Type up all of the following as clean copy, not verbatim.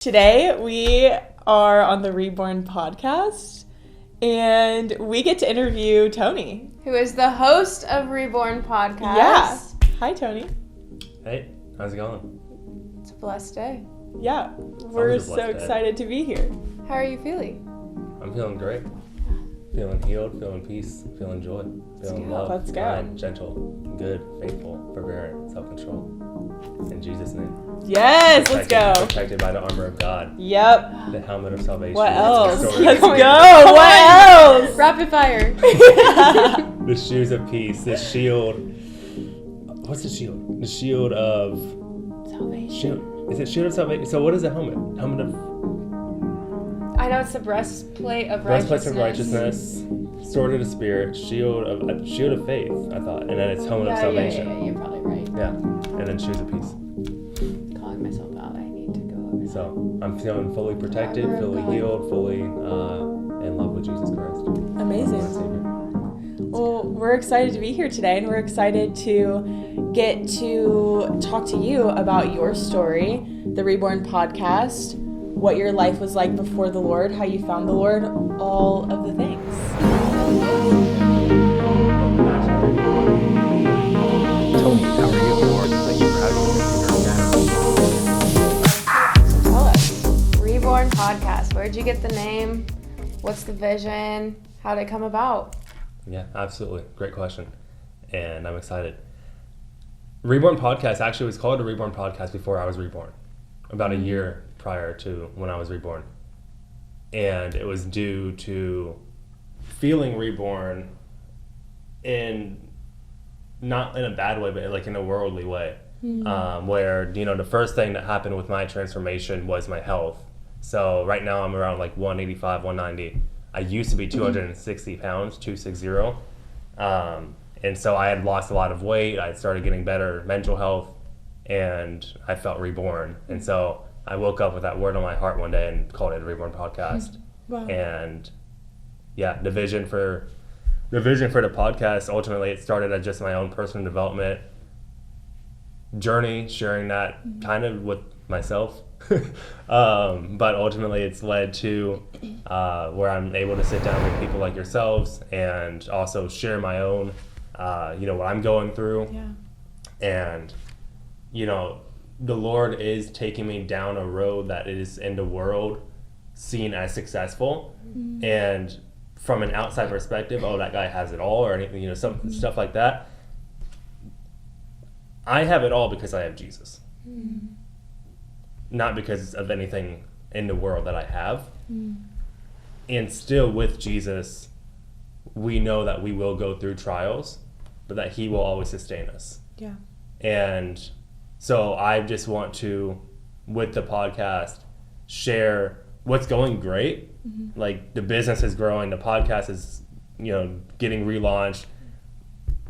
Today we are on the Reborn podcast and we get to interview Tony, who is the host of Reborn podcast. Yeah. Hi, Tony. Hey, how's it going? It's a blessed day. Yeah, we're so excited to be here. How are you feeling? I'm feeling great. Feeling healed, feeling peace, feeling joy, feeling love. Let's go. Kind, gentle, good, faithful, forbearing, self-control. In Jesus' name. Yes, let's go. Protected by the armor of God. Yep. The helmet of salvation. What else? Let's go. What else? Rapid fire. The shoes of peace. The shield. What's the shield? The shield of salvation. Shield. Is it shield of salvation? So what is a helmet? Helmet of. I know it's the breastplate of righteousness. Breastplate of righteousness. Sword of the spirit. Shield of faith. I thought, and then it's helmet of salvation. Yeah, you're probably right. Yeah, and then shoes of peace. Calling myself out, I need to go over. So I'm feeling fully protected, fully healed, fully in love with Jesus Christ. Amazing. Well, we're excited to be here today, and we're excited to get to talk to you about your story, the Reborn podcast, what your life was like before the Lord, how you found the Lord, all of the things. Tony, how are you, Lord? Are you proud of your Tell us. Reborn podcast. Where'd you get the name? What's the vision? How'd it come about? Yeah, absolutely. Great question. And I'm excited. Reborn podcast actually was called the Reborn podcast before I was reborn, about a year prior to when I was reborn. And it was due to feeling reborn not in a bad way, but like in a worldly way, where, the first thing that happened with my transformation was my health. So right now I'm around like 185, 190. I used to be 260 pounds, 260. And so I had lost a lot of weight. I started getting better mental health, and I felt reborn. And so I woke up with that word on my heart one day and called it a Reborn podcast. Wow. And yeah, the vision for the podcast, ultimately it started as just my own personal development journey, sharing that kind of with myself. But ultimately it's led to where I'm able to sit down with people like yourselves and also share my own, what I'm going through. Yeah. And, the Lord is taking me down a road that is in the world seen as successful. And from an outside perspective, oh, that guy has it all, or anything, stuff like that. I have it all because I have Jesus. Not because of anything in the world that I have. And still with Jesus, we know that we will go through trials, but that he will always sustain us. Yeah. And so I just want to, with the podcast, share what's going great. Like the business is growing, the podcast is, getting relaunched.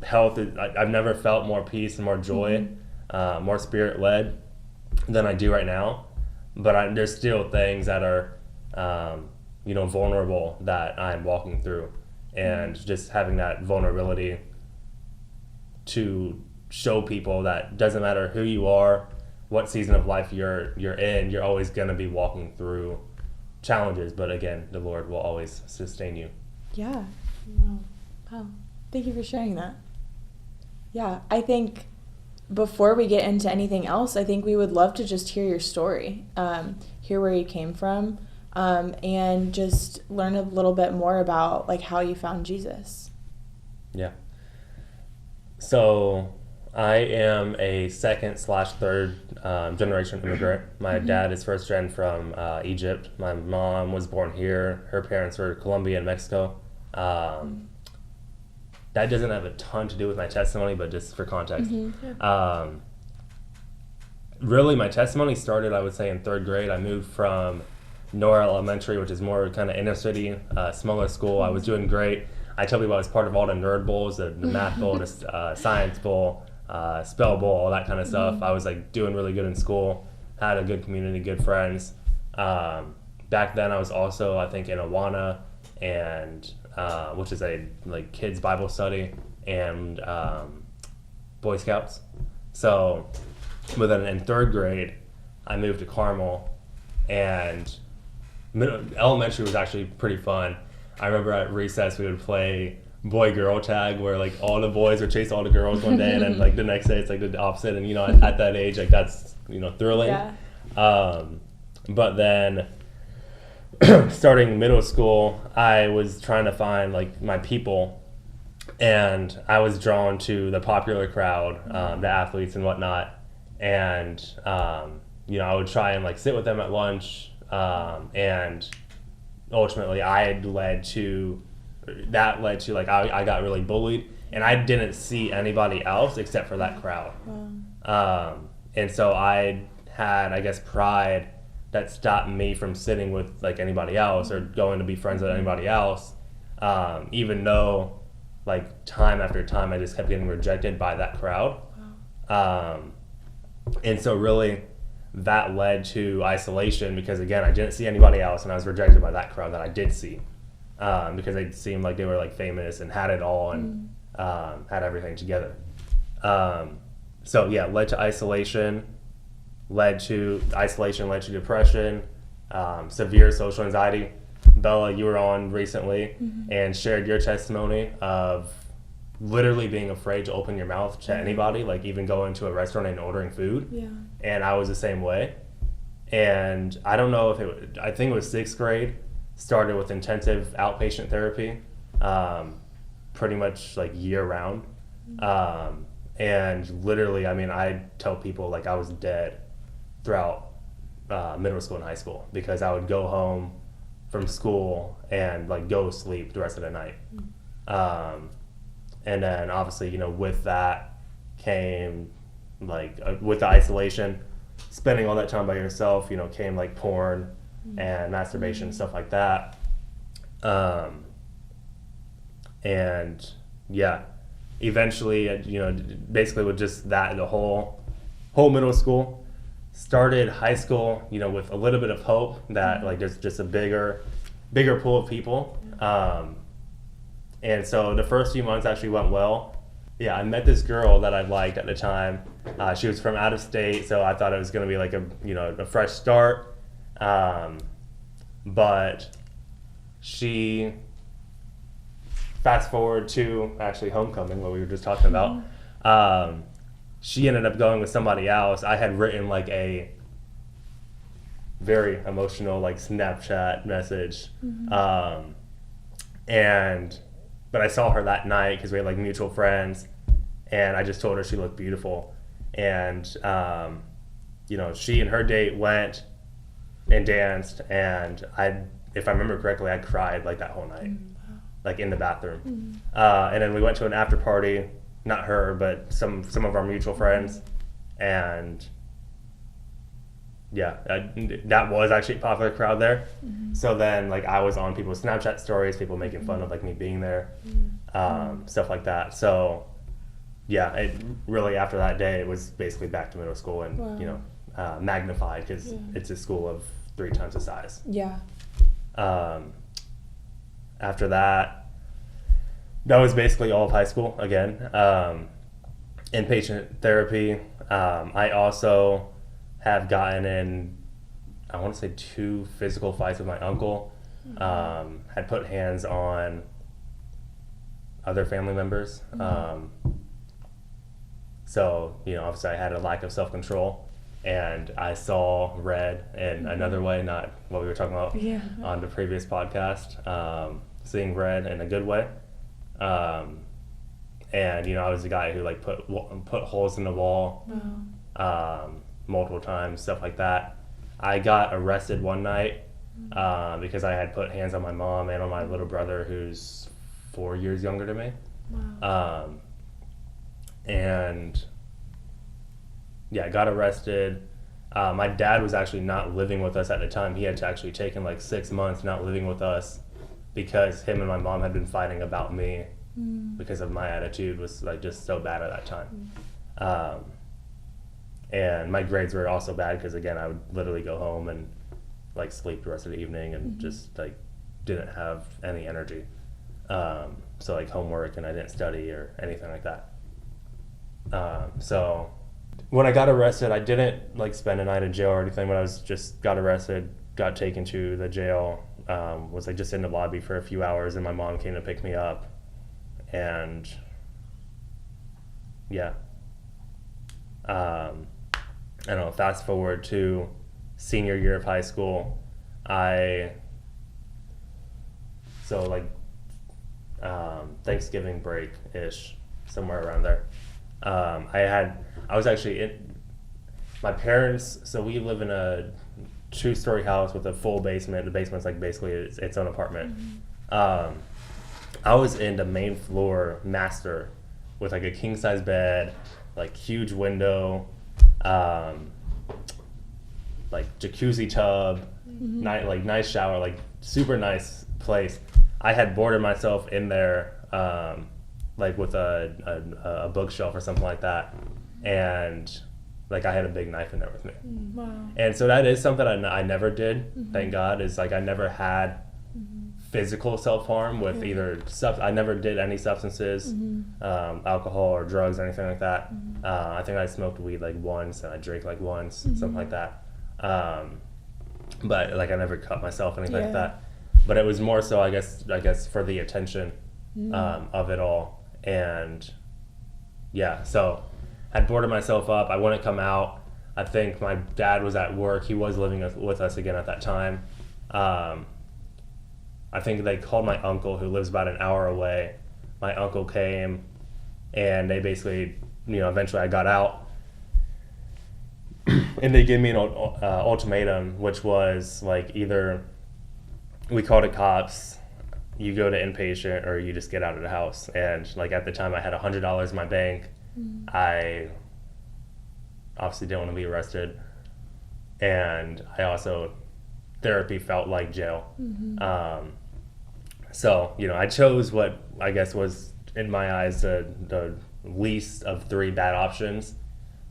Health is, I've never felt more peace and more joy, more spirit led than I do right now. But there's still things that are, vulnerable that I'm walking through, and just having that vulnerability to show people that doesn't matter who you are, what season of life you're in, you're always going to be walking through challenges, but again, the Lord will always sustain you. Yeah. Wow. Thank you for sharing that. Yeah, I think before we get into anything else, I think we would love to just hear your story, hear where you came from, and just learn a little bit more about like how you found Jesus. Yeah. So I am a second/third generation immigrant. My dad is first gen from Egypt. My mom was born here. Her parents were Colombia and Mexico. That doesn't have a ton to do with my testimony, but just for context. Really, my testimony started, I would say, in third grade. I moved from Nora Elementary, which is more kind of inner city, smaller school. I was doing great. I tell people I was part of all the nerd bowls, the math bowl, the science bowl, spell bowl, all that kind of stuff. I was like doing really good in school, had a good community, good friends. Back then I was also, I think, in Awana, and which is a like kids Bible study, and Boy Scouts. So, but then in third grade, I moved to Carmel, And elementary was actually pretty fun. I remember at recess we would play boy-girl tag, where like all the boys would chase all the girls one day, and then like the next day it's like the opposite. And at that age, like that's thrilling. Yeah. But then starting middle school, I was trying to find like my people, and I was drawn to the popular crowd, the athletes and whatnot. And I would try and like sit with them at lunch, and ultimately that led to like I got really bullied, and I didn't see anybody else except for that crowd. And so I had, I guess, pride that stopped me from sitting with like anybody else or going to be friends with anybody else, even though like time after time I just kept getting rejected by that crowd. And so really that led to isolation, because again I didn't see anybody else, and I was rejected by that crowd that I did see, because they seemed like they were like famous and had it all and had everything together. So yeah, led to isolation, led to depression, severe social anxiety. Bella, you were on recently and shared your testimony of literally being afraid to open your mouth to anybody, like even going to a restaurant and ordering food. Yeah. And I was the same way. And I don't know if I think it was 6th grade, started with intensive outpatient therapy, pretty much like year round. And literally, I mean, I tell people like I was dead throughout middle school and high school, because I would go home from school and like go sleep the rest of the night. And then obviously, with that came like with the isolation, spending all that time by yourself, came like porn and masturbation, stuff like that. And yeah, eventually, basically with just that, the whole middle school, started high school, with a little bit of hope that like there's just a bigger pool of people. And so the first few months actually went well. Yeah, I met this girl that I liked at the time. She was from out of state, so I thought it was going to be like a fresh start. But she, fast forward to actually homecoming, what we were just talking about. She ended up going with somebody else. I had written like a very emotional like Snapchat message, but I saw her that night because we had like mutual friends, and I just told her she looked beautiful. And she and her date went and danced, and if I remember correctly, I cried like that whole night, like in the bathroom. And then we went to an after party, not her, but some of our mutual friends, and yeah, that was actually a popular crowd there. So then like I was on people's Snapchat stories, people making fun of like me being there, stuff like that. So yeah, it really, after that day, it was basically back to middle school, and magnified, because it's a school of 3 times the size. Yeah. After that was basically all of high school again. Inpatient therapy. I also have gotten in, I want to say 2 physical fights with my uncle. Had put hands on other family members. So, obviously I had a lack of self-control, and I saw red in another way, not what we were talking about on the previous podcast. Seeing red in a good way. And, I was the guy who like put holes in the wall. Multiple times, stuff like that. I got arrested one night because I had put hands on my mom and on my little brother, who's 4 years younger than me. And yeah, I got arrested. My dad was actually not living with us at the time. He had actually taken like 6 months not living with us, because him and my mom had been fighting about me because of my attitude was like just so bad at that time. And my grades were also bad, because again, I would literally go home and like sleep the rest of the evening and just like didn't have any energy. So like homework, and I didn't study or anything like that. So when I got arrested, I didn't like spend a night in jail or anything. When I was just got arrested, got taken to the jail, was like just in the lobby for a few hours, and my mom came to pick me up, and yeah. I don't know, fast forward to senior year of high school, Thanksgiving break-ish, somewhere around there. I was actually in, my parents, so we live in a 2-story house with a full basement. The basement's like basically its own apartment. I was in the main floor master with like a king-size bed, like huge window, like jacuzzi tub, nice shower, like super nice place. I had boarded myself in there, like with a bookshelf or something like that, and like I had a big knife in there with me. Wow. And so that is something I never did. Thank God, is like I never had physical self-harm with either I never did any substances, alcohol or drugs or anything like that. I think I smoked weed like once, and I drank like once, something like that. But like I never cut myself, anything like that. But it was more so, I guess for the attention of it all. And yeah, so I'd boarded myself up. I wouldn't come out. I think my dad was at work. He was living with us again at that time. I think they called my uncle, who lives about an hour away. My uncle came, and they basically, eventually I got out. And they gave me an ultimatum, which was like either we called the cops, you go to inpatient, or you just get out of the house. And like at the time I had $100 in my bank. I obviously didn't want to be arrested. And I also, therapy felt like jail. So, I chose what I guess was, in my eyes, the least of 3 bad options,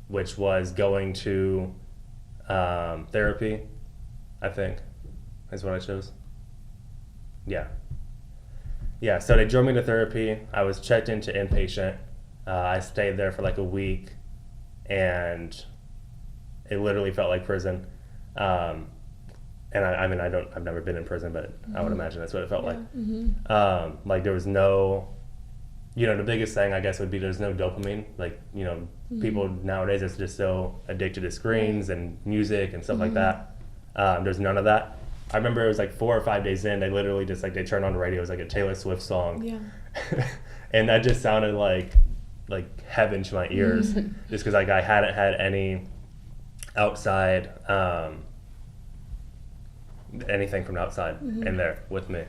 which was going to therapy, I think, is what I chose. Yeah, so they drove me to therapy. I was checked into inpatient. I stayed there for like a week, and it literally felt like prison. And I've never been in prison, but I would imagine that's what it felt like. Like there was no, the biggest thing I guess would be there's no dopamine. Like, people nowadays are just so addicted to screens and music and stuff like that. There's none of that. I remember it was like 4 or 5 days in, they literally just like, they turned on the radio, it was like a Taylor Swift song. Yeah. And that just sounded like heaven to my ears, just because like I hadn't had any outside, anything from outside in there with me.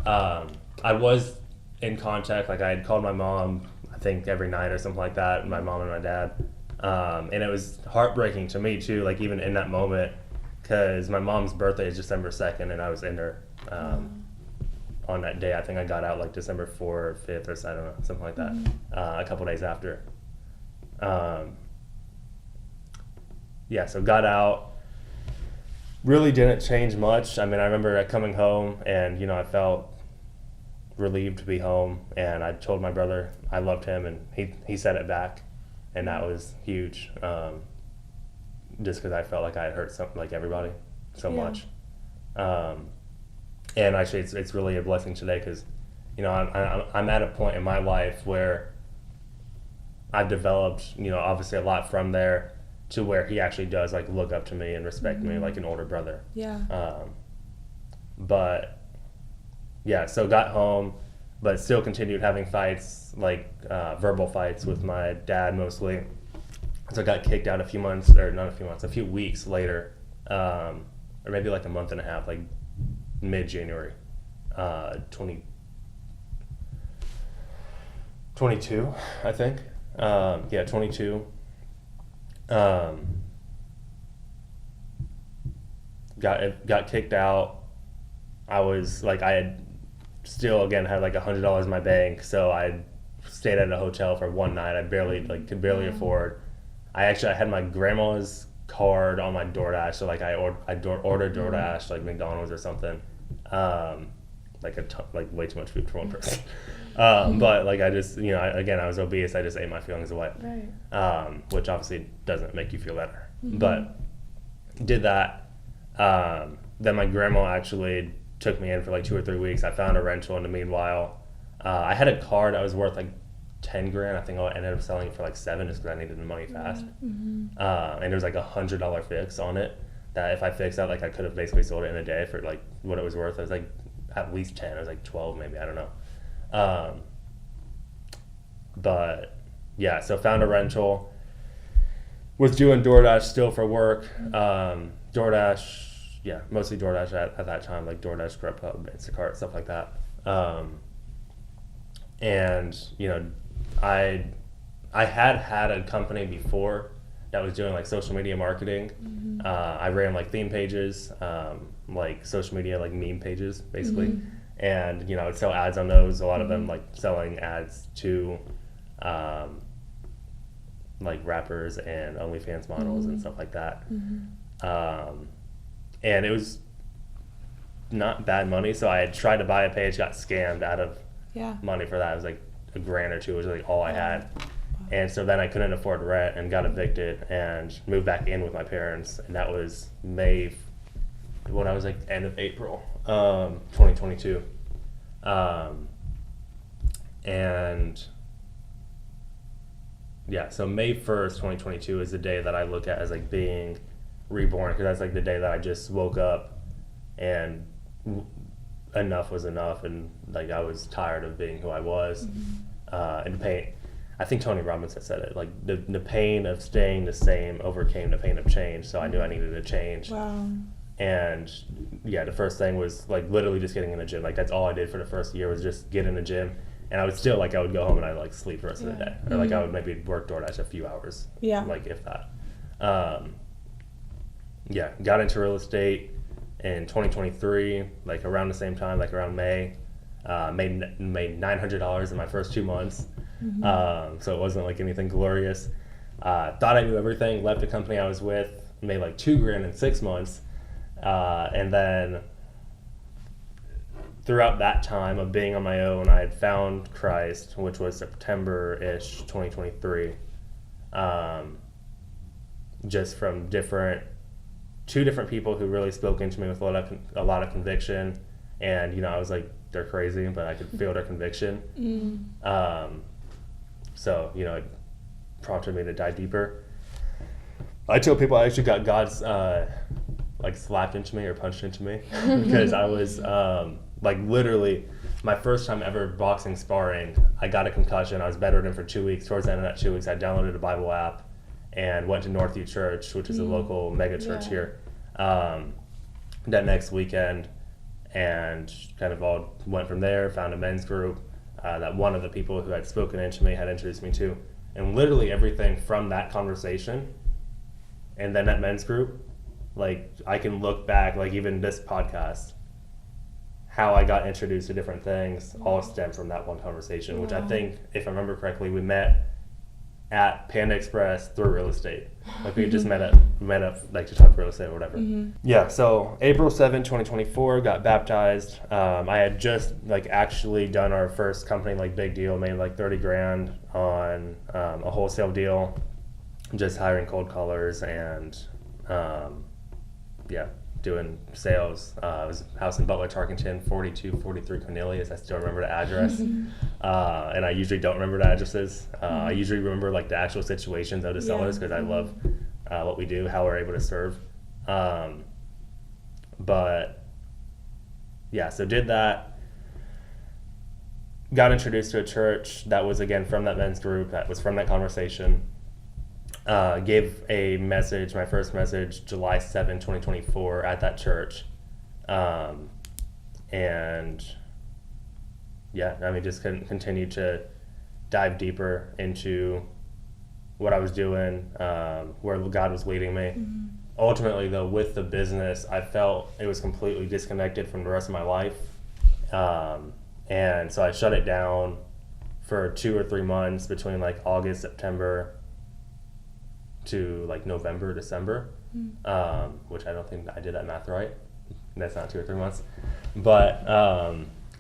I was in contact, like I had called my mom, I think every night or something like that, my mom and my dad. And it was heartbreaking to me too, like even in that moment, because my mom's birthday is December 2nd, and I was in there on that day. I think I got out like December 4th or 5th or I don't know, something like that, a couple days after. Yeah, so got out. Really didn't change much. I mean, I remember coming home, and I felt relieved to be home, and I told my brother I loved him, and he said it back, and that was huge. Just because I felt like I had hurt something like everybody so much. And actually it's really a blessing today, because I'm at a point in my life where I've developed obviously a lot from there to where he actually does like look up to me and respect me like an older brother. But yeah, so got home, but still continued having fights, like verbal fights with my dad mostly. So I got kicked out a few weeks later, or maybe like a month and a half, like mid-January, 22, I think. 22. Got kicked out. I was like, I had still again had like $100 in my bank, so I stayed at a hotel for one night. I could barely afford. I had my grandma's card on my DoorDash, so like I ordered DoorDash, like McDonald's or something, like way too much food for one person. But like I just I was obese. I just ate my feelings away, which obviously doesn't make you feel better. But did that, then my grandma actually took me in for like 2 or 3 weeks. I found a rental in the meanwhile. I had a car that was worth like 10 grand. I think I ended up selling it for like 7 just because I needed the money fast. And there was like $100 fix on it that if I fixed that, like I could have basically sold it in a day for like what it was worth. It was like at least 10. It was like 12 maybe. I don't know. But yeah, so found a rental. Was doing DoorDash still for work. DoorDash, yeah, mostly DoorDash at that time, like DoorDash, Grubhub, Instacart, stuff like that. And you know, I had a company before that was doing like social media marketing. I ran like theme pages, like social media, like meme pages, basically. And you know, I would sell ads on those. A lot of them like selling ads to like rappers and OnlyFans models and stuff like that. And it was not bad money. So I had tried to buy a page, got scammed out of money for that. It was like a grand or two, was like all I had. And so then I couldn't afford rent and got evicted and moved back in with my parents. And that was May, when I was like end of April, 2022. And yeah, so May 1st, 2022 is the day that I look at as like being reborn, because that's like the day that I just woke up and enough was enough, and like I was tired of being who I was. And the pain, I think Tony Robbins had said it, like the pain of staying the same overcame the pain of change. So I knew I needed to change. Wow. And yeah, the first thing was like literally just getting in the gym. Like that's all I did for the first year was just get in the gym. And I would still like, I would go home and I'd like sleep the rest of the day. Or like I would maybe work DoorDash a few hours. Yeah. Like if that. Yeah, got into real estate in 2023, like around the same time, like around May. Made $900 in my first 2 months. So it wasn't like anything glorious. Thought I knew everything, left the company I was with, made like $2,000 in 6 months. And then throughout that time of being on my own, I had found Christ, which was September-ish 2023. Just from two different people who really spoke into me with a lot of conviction. And, you know, I was like, they're crazy, but I could feel their conviction. So, you know, it prompted me to dive deeper. I tell people I actually got God's like slapped into me or punched into me because I was like literally my first time ever boxing sparring. I got a concussion. I was bedridden for 2 weeks. Towards the end of that 2 weeks, I downloaded a Bible app and went to Northview Church, which is a local mega church here, that next weekend, and kind of all went from there. Found a men's group that one of the people who had spoken into me had introduced me to, and literally everything from that conversation and then that men's group, like I can look back, like even this podcast, how I got introduced to different things all stem from that one conversation, which I think, if I remember correctly, we met at Panda Express through real estate. Like we just met up like to talk real estate or whatever. Yeah, so April 7, 2024, got baptized. I had just like actually done our first company, like big deal, made like 30 grand on a wholesale deal, just hiring cold callers and doing sales. It was a house in Butler, Tarkington, 4243 Cornelius. I still remember the address. And I usually don't remember the addresses. I usually remember like the actual situations of the sellers because I love what we do, how we're able to serve. But yeah, so did that. Got introduced to a church that was again from that men's group, that was from that conversation. Gave a message, my first message, July 7, 2024 at that church. And yeah, I mean, just continued to dive deeper into what I was doing, where God was leading me. Ultimately though, with the business, I felt it was completely disconnected from the rest of my life. And so I shut it down for 2 or 3 months between like August, September, to like November, December, which I don't think I did that math right. That's not 2 or 3 months, but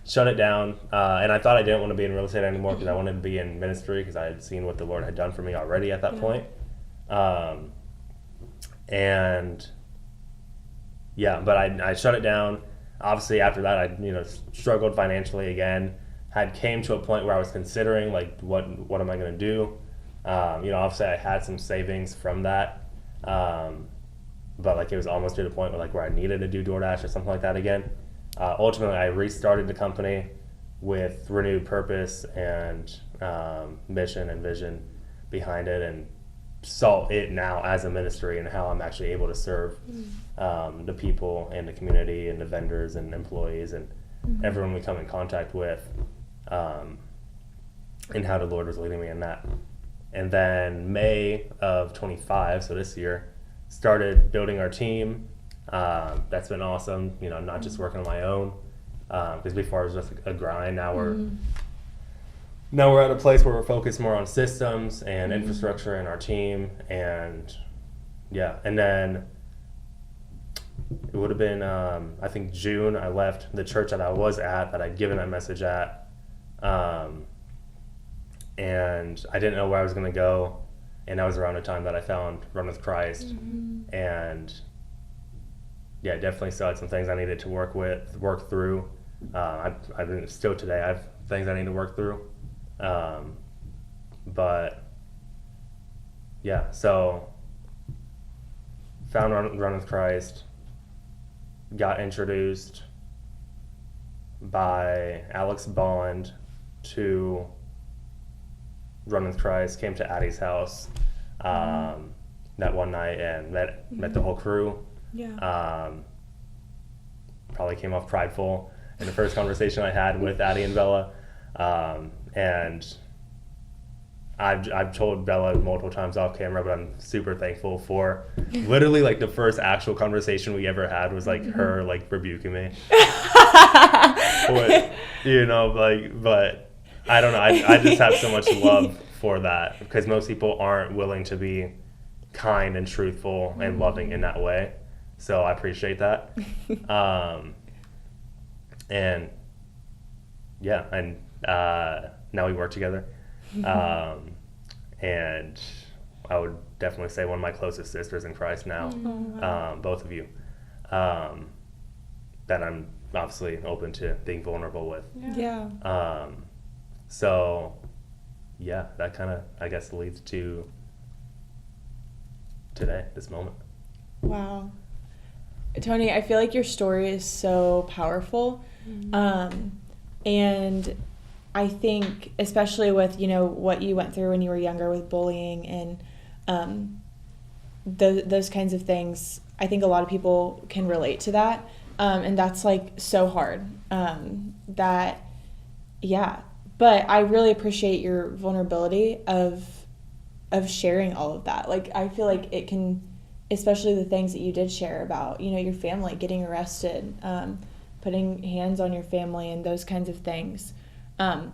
shut it down. And I thought I didn't want to be in real estate anymore because I wanted to be in ministry because I had seen what the Lord had done for me already at that point. And yeah, but I shut it down. Obviously, after that, I struggled financially again. Had came to a point where I was considering like what am I going to do. Obviously, I had some savings from that, but like it was almost to the point where I needed to do DoorDash or something like that again. Ultimately, I restarted the company with renewed purpose and mission and vision behind it, and saw it now as a ministry and how I'm actually able to serve the people and the community and the vendors and employees and everyone we come in contact with, and how the Lord was leading me in that. And then May of 25, so this year, started building our team. That's been awesome, not just working on my own, because before it was just a grind. Now we're at a place where we're focused more on systems and infrastructure in our team, and and then it would have been I think June I left the church that I was at, that I'd given that message at, and I didn't know where I was going to go, and that was around the time that I found Run with Christ, and definitely still had some things I needed to work through. I've been still today I have things I need to work through. But so found Run with Christ, got introduced by Alex Bond to Run with Christ, came to Addie's house that one night and met the whole crew. Probably came off prideful in the first conversation I had with Addie and Bella. And I've told Bella multiple times off camera, but I'm super thankful for literally like the first actual conversation we ever had was like her like rebuking me. But I don't know. I just have so much love for that, because most people aren't willing to be kind and truthful and loving in that way. So I appreciate that. And now we work together. And I would definitely say one of my closest sisters in Christ now, both of you, that I'm obviously open to being vulnerable with. So that kind of, I guess, leads to today, this moment. Wow. Tony, I feel like your story is so powerful. And I think especially with, what you went through when you were younger with bullying and those kinds of things, I think a lot of people can relate to that. And that's like so hard. But I really appreciate your vulnerability of sharing all of that. Like, I feel like it can, especially the things that you did share about, your family getting arrested, putting hands on your family and those kinds of things.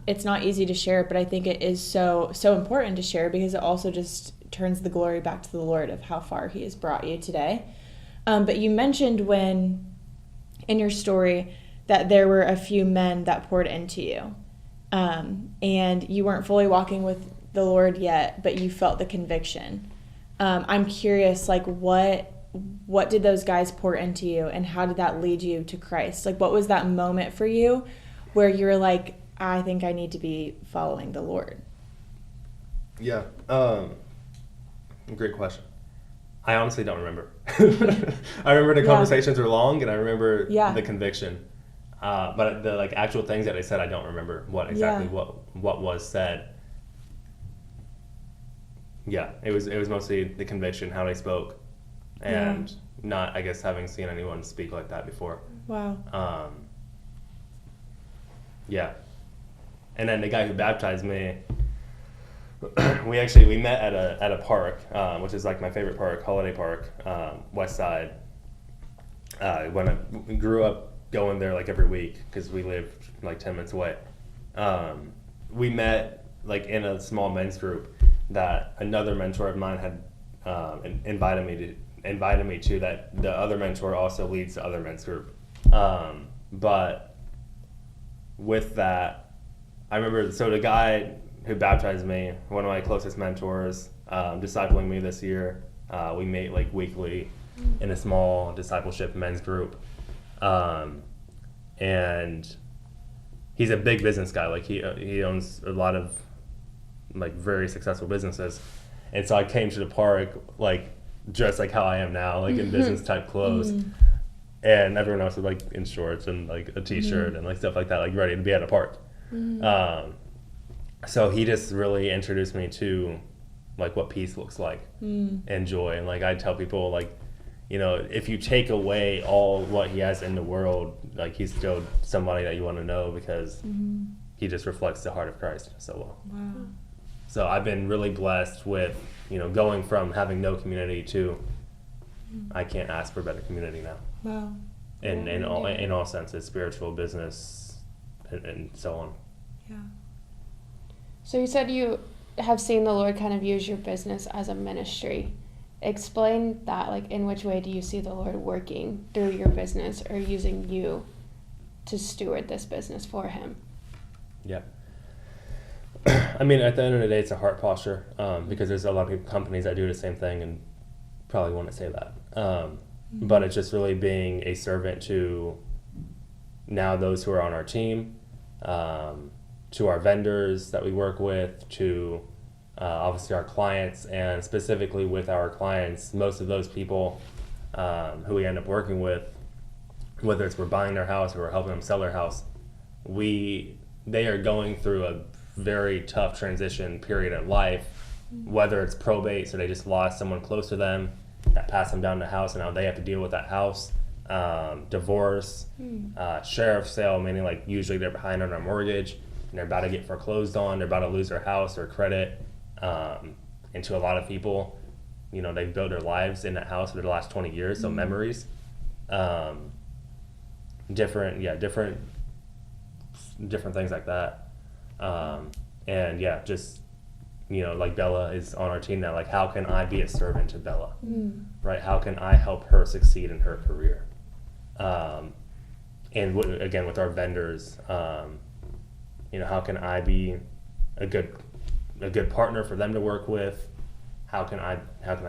It's not easy to share, but I think it is so important to share, because it also just turns the glory back to the Lord of how far he has brought you today. But you mentioned in your story that there were a few men that poured into you, and you weren't fully walking with the Lord yet, but you felt the conviction. I'm curious, like, what did those guys pour into you, and how did that lead you to Christ? Like, what was that moment for you where you were like, I think I need to be following the Lord? Yeah. Great question. I honestly don't remember. I remember the conversations were long, and I remember the conviction. But the actual things that they said, I don't remember what was said. Yeah, it was mostly the conviction, how they spoke, and not, I guess, having seen anyone speak like that before. Wow. And then the guy who baptized me, we met at a park, which is like my favorite park, Holiday Park, West Side. We grew up going there like every week because we lived like 10 minutes away. We met like in a small men's group that another mentor of mine had invited me to, that the other mentor also leads the other men's group. But with that, I remember, so the guy who baptized me, one of my closest mentors, discipling me this year, we meet like weekly, in a small discipleship men's group. And he's a big business guy. Like he owns a lot of like very successful businesses. And so I came to the park like dressed like how I am now, like in business type clothes. And everyone else was like in shorts and like a t-shirt and like stuff like that, like ready to be at a park. So he just really introduced me to like what peace looks like and joy. And like I tell people, like, you know, if you take away all what he has in the world, like he's still somebody that you want to know because he just reflects the heart of Christ so well. Wow. So I've been really blessed with, you know, going from having no community to I can't ask for better community now. Wow. In all senses, spiritual, business, and so on. Yeah. So you said you have seen the Lord kind of use your business as a ministry. Explain that, like in which way do you see the Lord working through your business or using you to steward this business for him? Yeah. I mean, at the end of the day, it's a heart posture because there's a lot of companies that do the same thing and probably wouldn't say that. But it's just really being a servant to now those who are on our team, to our vendors that we work with, to obviously our clients, and specifically with our clients, most of those people who we end up working with, whether it's we're buying their house or we're helping them sell their house, they are going through a very tough transition period in life, whether it's probate, so they just lost someone close to them that passed them down the house and now they have to deal with that house, divorce, sheriff's sale, meaning like usually they're behind on their mortgage and they're about to get foreclosed on, they're about to lose their house or credit. And to a lot of people, you know, they've built their lives in that house for the last 20 years, so memories, different things like that. And yeah, just, you know, like Bella is on our team now, like how can I be a servant to Bella, right? How can I help her succeed in her career? And again, with our vendors, you know, how can I be a good partner for them to work with? How can I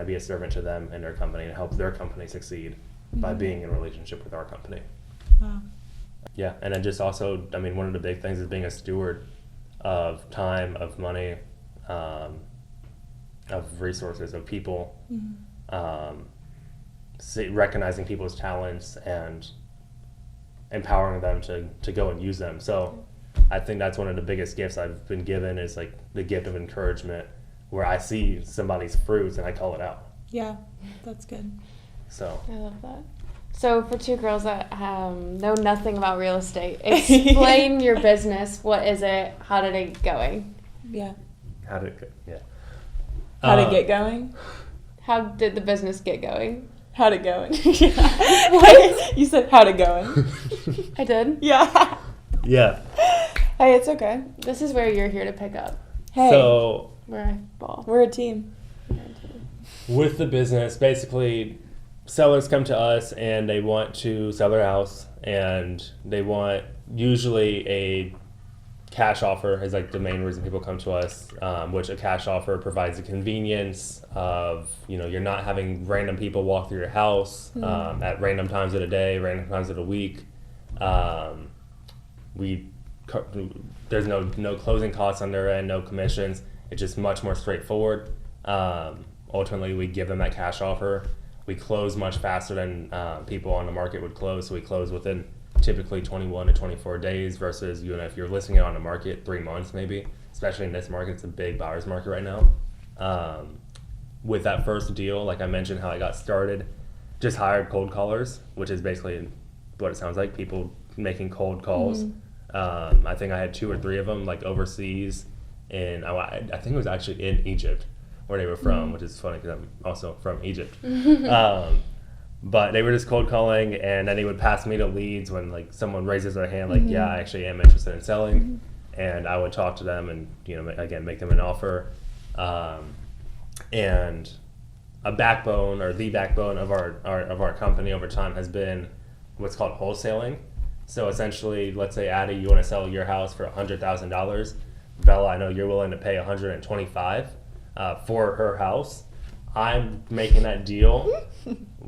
be a servant to them and their company and help their company succeed by being in a relationship with our company? Wow. Yeah, and then just also, I mean, one of the big things is being a steward of time, of money, of resources, of people, recognizing people's talents and empowering them to go and use them. So I think that's one of the biggest gifts I've been given is like the gift of encouragement, where I see somebody's fruits and I call it out. Yeah, that's good. So I love that. So for two girls that know nothing about real estate, explain your business. What is it? How did it going? Yeah. How did it go? Yeah. How'd it get going? How did the business get going? How'd it going? Yeah. What? You said how'd it going? I did. Yeah. Yeah. Hey, it's okay. This is where you're here to pick up. Hey, So Where I ball. we're a team. with the business, basically, sellers come to us and they want to sell their house, and they want usually a cash offer is like the main reason people come to us, which a cash offer provides the convenience of, you know, you're not having random people walk through your house at random times of the day, random times of the week. There's no closing costs on their end, no commissions. It's just much more straightforward. Ultimately, we give them that cash offer. We close much faster than people on the market would close. So we close within typically 21 to 24 days versus, you know, if you're listing it on the market, 3 months maybe. Especially in this market, it's a big buyer's market right now. With that first deal, like I mentioned how I got started, just hired cold callers, which is basically what it sounds like, people making cold calls. I think I had 2 or 3 of them, like overseas, and I think it was actually in Egypt where they were from, which is funny because I'm also from Egypt. But they were just cold calling, and then they would pass me the leads when like someone raises their hand, like, yeah, I actually am interested in selling, and I would talk to them and, you know, again, make them an offer. And a backbone, or the backbone of our company over time has been what's called wholesaling. So essentially, let's say, Addie, you want to sell your house for $100,000. Bella, I know you're willing to pay $125,000 for her house. I'm making that deal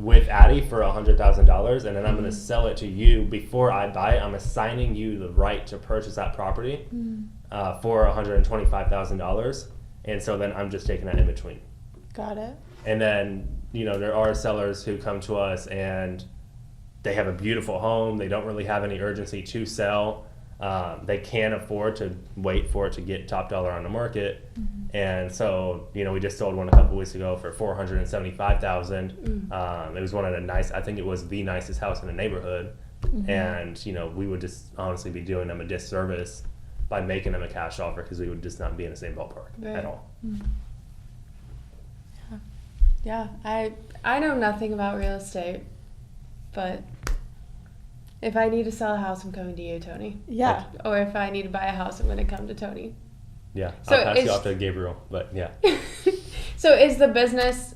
with Addie for $100,000, and then I'm going to sell it to you before I buy it. I'm assigning you the right to purchase that property for $125,000, and so then I'm just taking that in between. Got it. And then, there are sellers who come to us and they have a beautiful home. They don't really have any urgency to sell. They can't afford to wait for it to get top dollar on the market. And so, we just sold one a couple weeks ago for $475,000. It was one of the I think it was the nicest house in the neighborhood. And, we would just honestly be doing them a disservice by making them a cash offer, because we would just not be in the same ballpark at all. Yeah, I know nothing about real estate, but if I need to sell a house, I'm coming to you, Tony. Yeah. Or if I need to buy a house, I'm going to come to Tony. Yeah, So I'll pass you off to Gabriel, but yeah. So is the business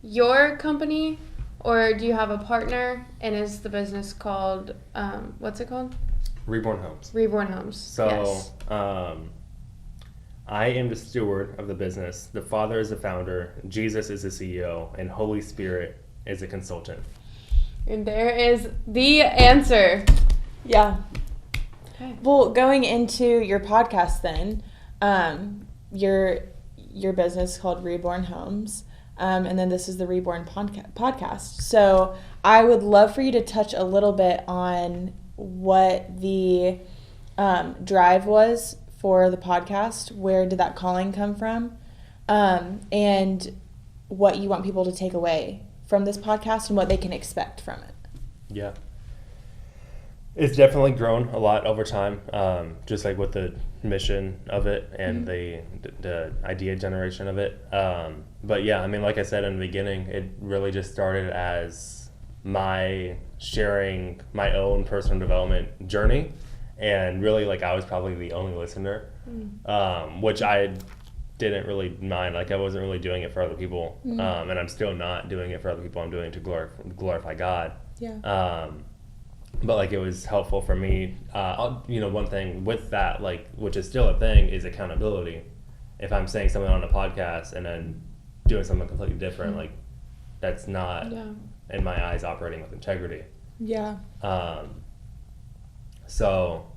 your company, or do you have a partner? And is the business called, what's it called? Reborn Homes. Reborn Homes. So, yes. I am the steward of the business. The Father is the founder. Jesus is the CEO, and Holy Spirit is a consultant. And there is the answer. Yeah. Okay. Well, going into your podcast then, your business called Reborn Homes, and then this is the Reborn podcast. So I would love for you to touch a little bit on what the drive was for the podcast. Where did that calling come from? And what you want people to take away from this podcast and what they can expect from it. Yeah. It's definitely grown a lot over time, just like with the mission of it and the idea generation of it. But yeah, I mean, like I said in the beginning, it really just started as my sharing my own personal development journey. And really, like, I was probably the only listener, which I didn't really mind. Like, I wasn't really doing it for other people, and I'm still not doing it for other people. I'm doing it to glorify God. Yeah. But like, it was helpful for me. One thing with that, like, which is still a thing, is accountability. If I'm saying something on a podcast and then doing something completely different, like, that's not, in my eyes, operating with integrity. Yeah. So,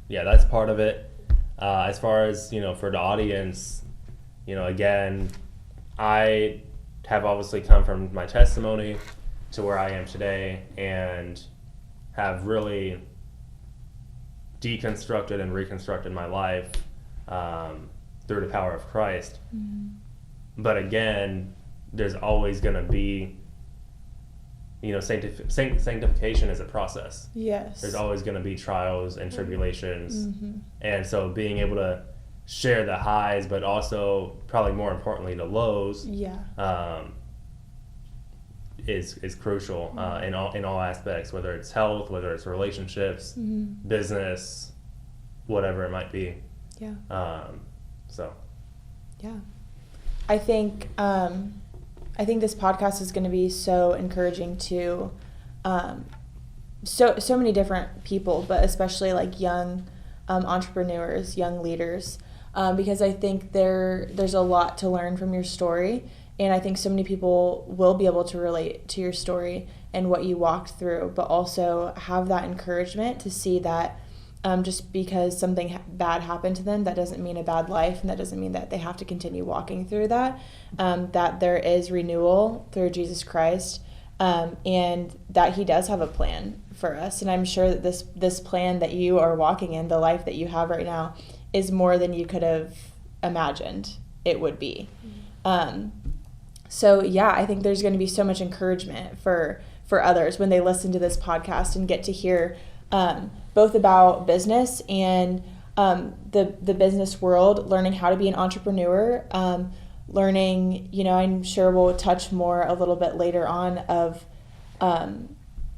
yeah, that's part of it. As far as, for the audience, again, I have obviously come from my testimony to where I am today, and have really deconstructed and reconstructed my life through the power of Christ. But again, there's always going to be, sanctification is a process. Yes. There's always going to be trials and tribulations. And so being able to share the highs, but also probably more importantly the lows, is crucial in all aspects, whether it's health, whether it's relationships, business, whatever it might be. Yeah. So. Yeah. I think this podcast is going to be so encouraging to so many different people, but especially like young entrepreneurs, young leaders, because I think there's a lot to learn from your story. And I think so many people will be able to relate to your story and what you walked through, but also have that encouragement to see that just because something bad happened to them, that doesn't mean a bad life, and that doesn't mean that they have to continue walking through that, that there is renewal through Jesus Christ, and that he does have a plan for us. And I'm sure that this plan that you are walking in, the life that you have right now, is more than you could have imagined it would be. So yeah, I think there's going to be so much encouragement for others when they listen to this podcast and get to hear both about business and the business world, learning how to be an entrepreneur, learning, I'm sure we'll touch more a little bit later on of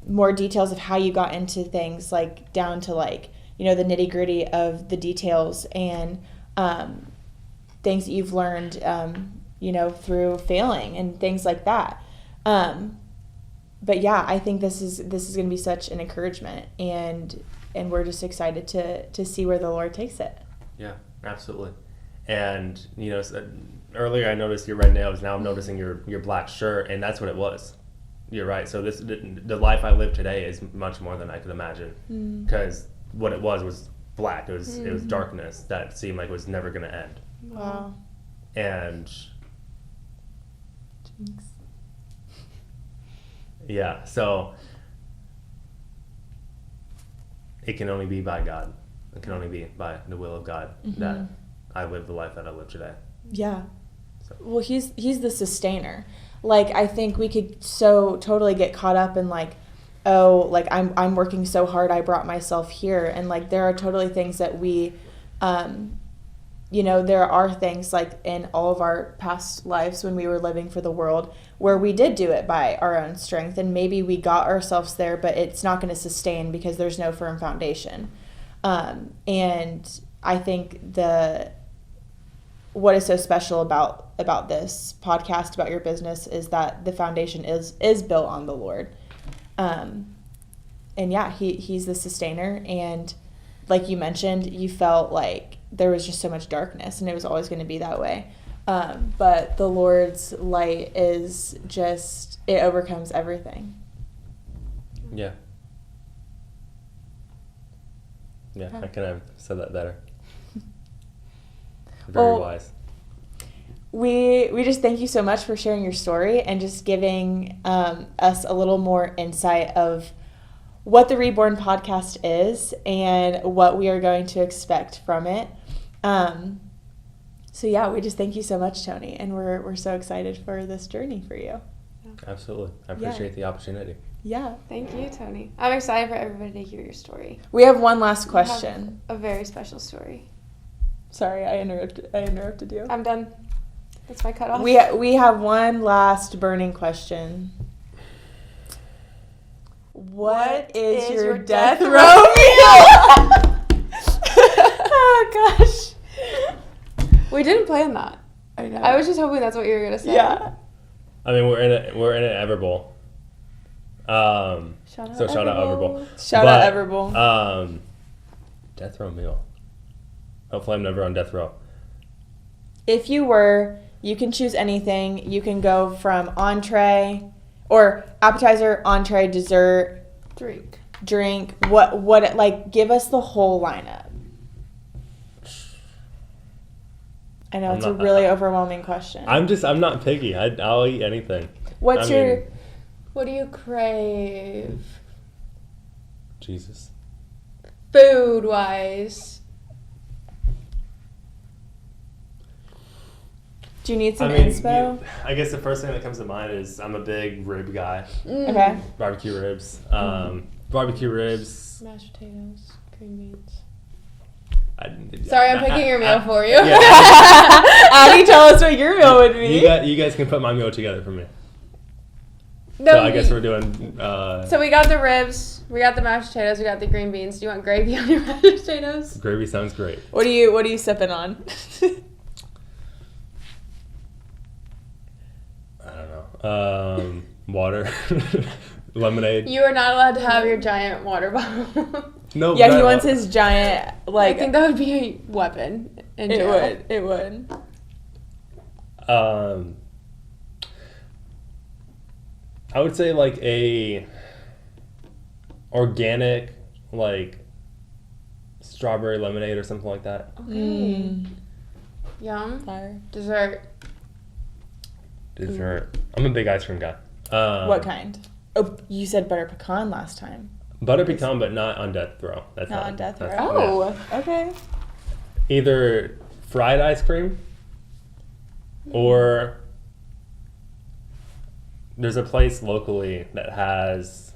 more details of how you got into things, like down to like, the nitty gritty of the details and things that you've learned through failing and things like that. But yeah, I think this is going to be such an encouragement, and we're just excited to see where the Lord takes it. Yeah, absolutely. And earlier I noticed your red nails. Now I'm noticing your black shirt, and that's what it was. you're right. So the life I live today is much more than I could imagine. Because what it was black. It was darkness that seemed like it was never going to end. Wow. And Jinx. yeah, so it can only be by God. It can only be by the will of God that I live the life that I live today. Yeah. So. Well, he's the sustainer. Like, I think we could so totally get caught up in like, oh, like I'm working so hard, I brought myself here, and like there are totally things that we, there are things like in all of our past lives when we were living for the world where we did do it by our own strength, and maybe we got ourselves there, but it's not going to sustain because there's no firm foundation. And I think what is so special about this podcast, about your business, is that the foundation is built on the Lord. And yeah, he's the sustainer. And like you mentioned, you felt like there was just so much darkness, and it was always going to be that way. But the Lord's light is just, it overcomes everything. Yeah. Yeah, I couldn't have said that better. Very wise. We just thank you so much for sharing your story and just giving us a little more insight of what the Reborn podcast is and what we are going to expect from it. So yeah, we just thank you so much, Tony, and we're so excited for this journey for you. Absolutely. I appreciate the opportunity. Yeah. Thank you, Tony. I'm excited for everybody to hear your story. We have one last You question. have a very special story. Sorry, I interrupted you. I'm done. That's my cutoff. We have one last burning question. What is your death row meal? Oh gosh. We didn't plan that. I know. I was just hoping that's what you were gonna say. Yeah. I mean, we're in an Everbowl. Shout out Shout out Everbowl. Shout out Everbowl. Death row meal. Hopefully I'm never on death row. If you were, you can choose anything. You can go from entree or appetizer, entree, dessert, drink. What like give us the whole lineup. I know it's a really overwhelming question. I'm not picky. I'll eat anything. What do you crave? Jesus. Food wise. Do you need some inspo? I guess the first thing that comes to mind is I'm a big rib guy. Okay. Barbecue ribs. Barbecue ribs. Mashed potatoes, green beans. Sorry, I'm picking your meal for you. Yeah. Addie, tell us what your meal would be. You guys can put my meal together for me. No, so I guess we're doing... So we got the ribs, we got the mashed potatoes, we got the green beans. Do you want gravy on your mashed potatoes? Gravy sounds great. What are you sipping on? I don't know. Water. Lemonade. You are not allowed to have your giant water bottle. No. Yeah, he wants his giant, I think that would be a weapon in jail. It would. I would say like a organic like strawberry lemonade or something like that. Okay. Yum. Fire. Dessert. I'm a big ice cream guy. What kind? Oh, you said butter pecan last time. Butter pecan, but not on death row. That's Not on death row. Oh. Okay. Either fried ice cream or there's a place locally that has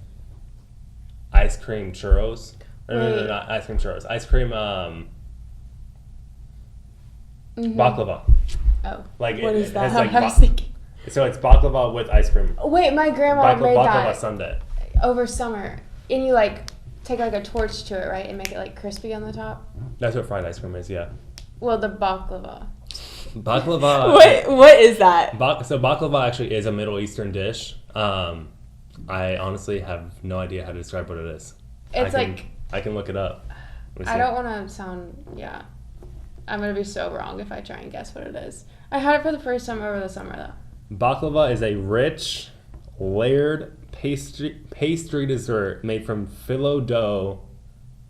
ice cream churros. No, not ice cream churros. Ice cream baklava. Oh. Like What is that? Like I was thinking. so it's baklava with ice cream. Wait, my grandma made Baklava that sundae. over summer. And you like take like a torch to it, right? And make it like crispy on the top? That's what fried ice cream is, yeah. Well, the baklava. Baklava. What is that? So baklava actually is a Middle Eastern dish. I honestly have no idea how to describe what it is. It's I can look it up. I don't want to sound, I'm going to be so wrong if I try and guess what it is. I had it for the first time over the summer, though. Baklava is a rich, layered pastry dessert made from phyllo dough,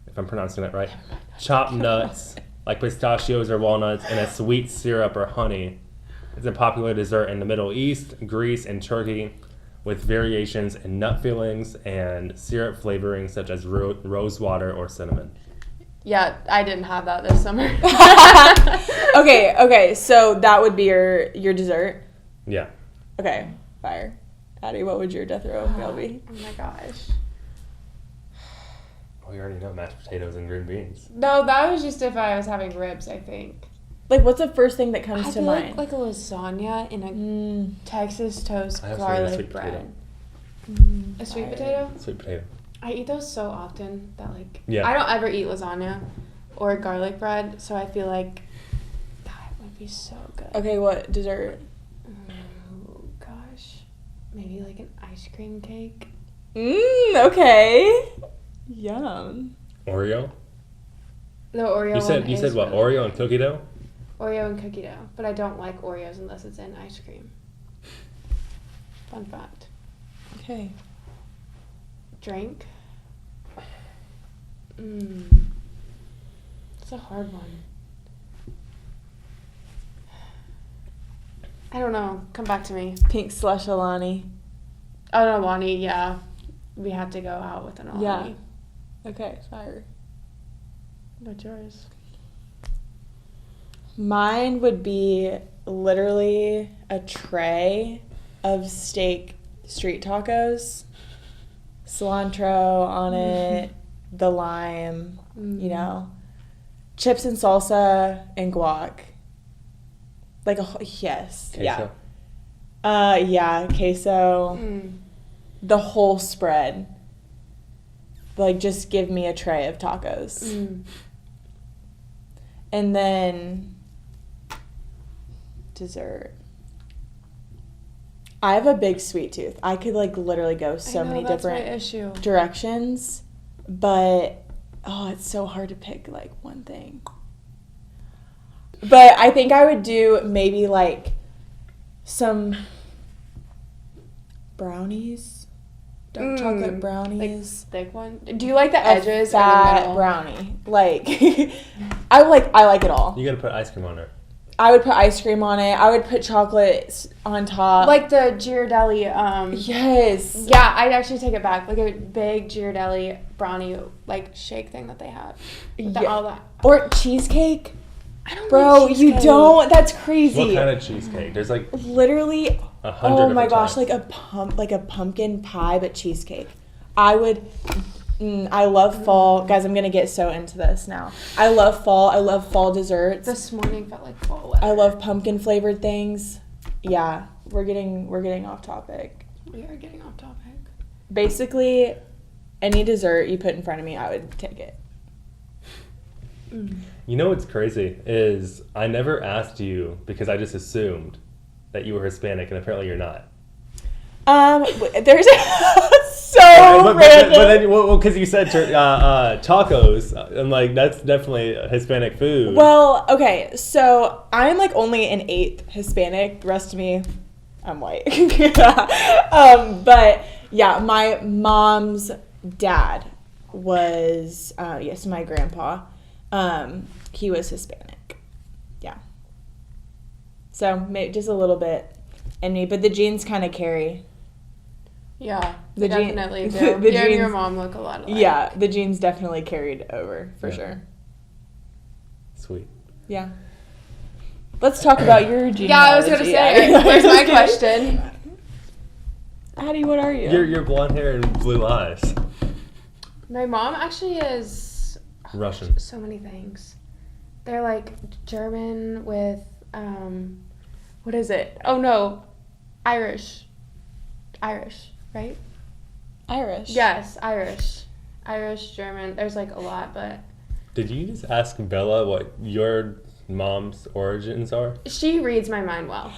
if I'm pronouncing that right, chopped nuts like pistachios or walnuts, and a sweet syrup or honey. It's a popular dessert in the Middle East, Greece, and Turkey, with variations in nut fillings and syrup flavorings such as rose water or cinnamon. Yeah, I didn't have that this summer. Okay, so that would be your dessert? Yeah. Okay, fire. Addie, what would your death row meal be? Oh my gosh. We already know mashed potatoes and green beans. No, that was just if I was having ribs, I think. Like, what's the first thing that comes I to feel mind? like a lasagna in a Texas toast I have garlic sweet bread. potato. A sweet Fire. potato? Sweet potato. I eat those so often that Yeah. I don't ever eat lasagna or garlic bread, so I feel like that would be so good. Okay, what dessert? Oh gosh, maybe like an ice cream cake. Okay. Yum. Oreo? The Oreo. You said one what? is Oreo really and cookie dough? good. Oreo and cookie dough, but I don't like Oreos unless it's in ice cream. Fun fact. Okay. Drink. It's a hard one. I don't know. Come back to me. Pink slush Alani. Oh, no, Alani, yeah. We had to go out with an Alani. Yeah. Okay, fire. What's yours? Mine would be literally a tray of steak street tacos, cilantro on it, the lime, you know, chips and salsa and guac. Like yes, Queso? yeah, queso, the whole spread. Like, just give me a tray of tacos. And then dessert. I have a big sweet tooth. I could like literally go so many that's different my issue. directions, but it's so hard to pick like one thing. But I think I would do maybe like some brownies, dark chocolate brownies. Like thick one. Do you like the A edges or the fat middle? brownie. Like I like it all. You gotta put ice cream on it. I would put ice cream on it. I would put chocolate on top. Like the Ghirardelli. Yes. Yeah, I'd actually take it back. Like a big Ghirardelli brownie like shake thing that they have. With Yeah. all that. Or cheesecake. I don't Bro, like you cheesecake. don't. That's crazy. What kind of cheesecake? There's like Literally. 100 Oh my different gosh, types. like a pumpkin pie, but cheesecake. I would. I love fall, guys. I'm gonna get so into this now. I love fall. I love fall desserts. This morning felt like fall weather. I love pumpkin flavored things. Yeah, we're getting off topic. We are getting off topic. Basically, any dessert you put in front of me, I would take it. You know what's crazy is I never asked you because I just assumed that you were Hispanic, and apparently you're not. There's so but random. then, well, because you said tacos, I'm like, that's definitely Hispanic food. Well, okay, so I'm like only an 8th Hispanic. The rest of me, I'm white. But yeah, my mom's dad was yes, my grandpa. He was Hispanic. Yeah. So maybe just a little bit in me, but the genes kind of carry. Yeah, The they gene- definitely do. the You and your genes- mom look a lot alike. Yeah, the genes definitely carried over for Yeah. sure. Sweet. Yeah. Let's talk about your genealogy. Yeah, I was gonna say. Addie. Where's my question? Addie, what are you? Your blonde hair and blue eyes. My mom actually is Russian. so many things. They're like German with what is it? Oh no, Irish, right? Irish. Yes, Irish, German. There's like a lot, but Did you just ask Bella what your mom's origins are? she reads my mind well.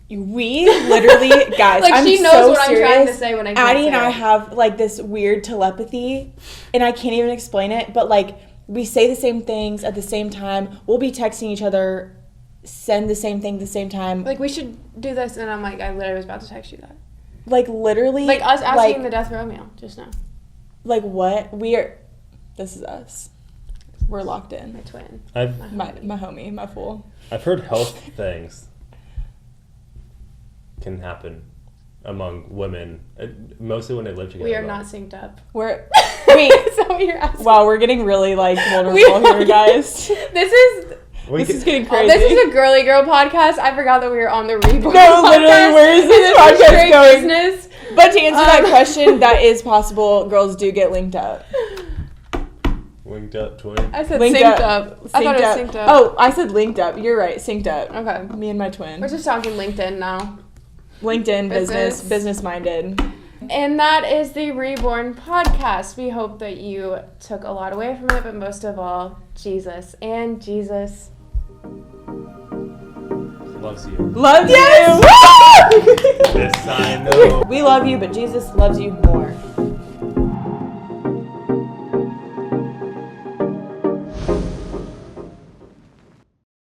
We literally, guys, Like, I'm she knows so what I'm serious. trying to say when I can't Addie say and I it. have like this weird telepathy, and I can't even explain it, but like we say the same things at the same time. We'll be texting each other, send the same thing at the same time. Like we should do this, and I'm like, I literally was about to text you that. Like literally, Like us asking like, the death row meal just now. like what this is us. We're locked in. My twin. My homie, my fool. I've heard health things can happen among women, mostly when they live together. We are not synced up. Wait, Is that what you're asking? wow, we're getting really like vulnerable We here, guys. This is This is getting crazy. This is a girly girl podcast. I forgot that we were on the Reborn No, podcast. literally, where is this This podcast straight going? Business. But to answer that question, that is possible. Girls do get linked up. Linked up twin. I said Linked synced up. I thought it was synced up. Oh, I said linked up. You're right. Synced up. Okay. Me and my twin. We're just talking LinkedIn now. LinkedIn, Business. business minded. And that is the Reborn podcast. We hope that you took a lot away from it, but most of all, Jesus. And Jesus Loves you. Love Yes! you. This I know. We love you, but Jesus loves you more.